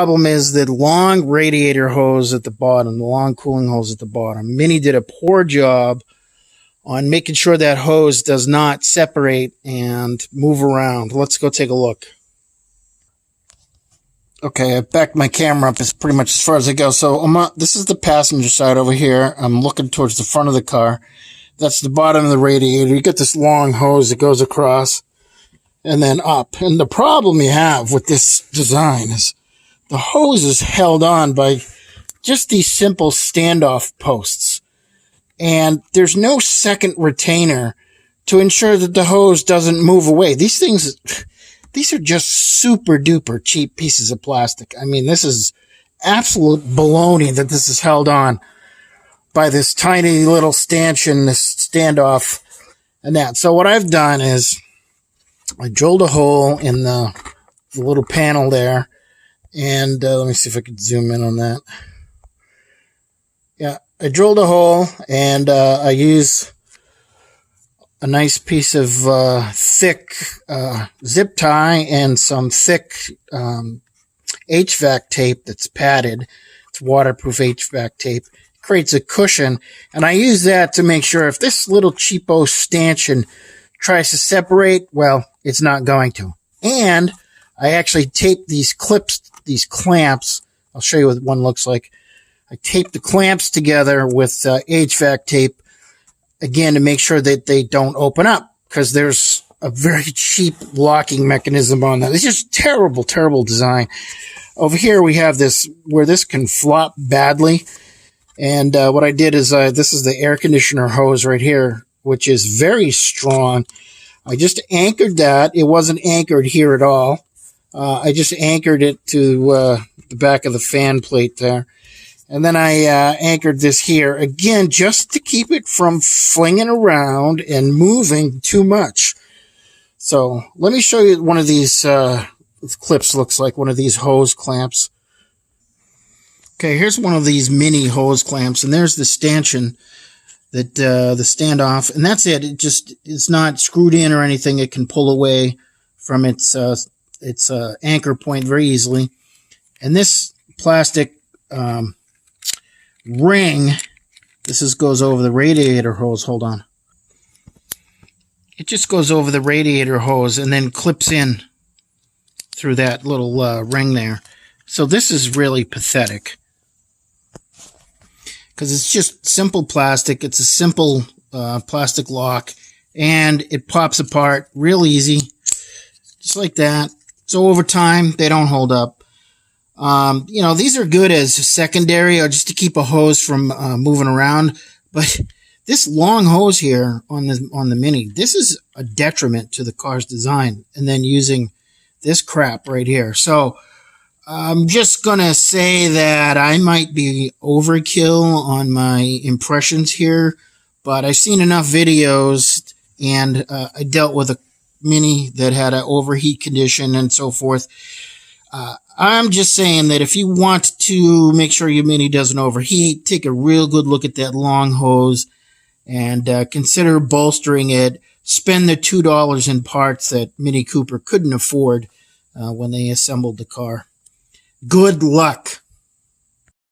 Problem is the long radiator hose at the bottom, the long cooling hose at the bottom. Mini did a poor job on making sure that hose does not separate and move around. Let's go take a look. Okay, I backed my camera up as pretty much as far as I go. So this is the passenger side over here. I'm looking towards the front of the car. That's the bottom of the radiator. You get this long hose that goes across and then up. And the problem you have with this design is the hose is held on by just these simple standoff posts. And there's no second retainer to ensure that the hose doesn't move away. These are just super duper cheap pieces of plastic. I mean, this is absolute baloney that this is held on by this tiny little stanchion, this standoff and that. So what I've done is I drilled a hole in the little panel there. And let me see if I can zoom in on that. Yeah, I drilled a hole and I use a nice piece of thick zip tie and some thick HVAC tape that's padded. It's waterproof HVAC tape. It creates a cushion, and I use that to make sure if this little cheapo stanchion tries to separate, well, it's not going to. And I actually tape these clips, these clamps. I'll show you what one looks like. I tape the clamps together with HVAC tape, again, to make sure that they don't open up, because there's a very cheap locking mechanism on that. It's just terrible, terrible design. Over here, we have this where this can flop badly. And what I did is this is the air conditioner hose right here, which is very strong. I just anchored that. It wasn't anchored here at all. I just anchored it to the back of the fan plate there. And then I anchored this here, again, just to keep it from flinging around and moving too much. So let me show you one of these clips looks like, one of these hose clamps. Okay, here's one of these mini hose clamps, and there's the stanchion, that the standoff, and that's it. It's not screwed in or anything. It can pull away from its anchor point very easily. And this plastic ring, goes over the radiator hose. Hold on. It just goes over the radiator hose and then clips in through that little ring there. So this is really pathetic, because it's just simple plastic. It's a simple plastic lock, and it pops apart real easy, just like that. So over time, they don't hold up. These are good as secondary or just to keep a hose from moving around. But this long hose here on the Mini, this is a detriment to the car's design. And then using this crap right here. So I'm just going to say that I might be overkill on my impressions here. But I've seen enough videos, and I dealt with a Mini that had an overheat condition and so forth. I'm just saying that if you want to make sure your Mini doesn't overheat, take a real good look at that long hose and consider bolstering it. Spend the $2 in parts that Mini Cooper couldn't afford when they assembled the car. Good luck.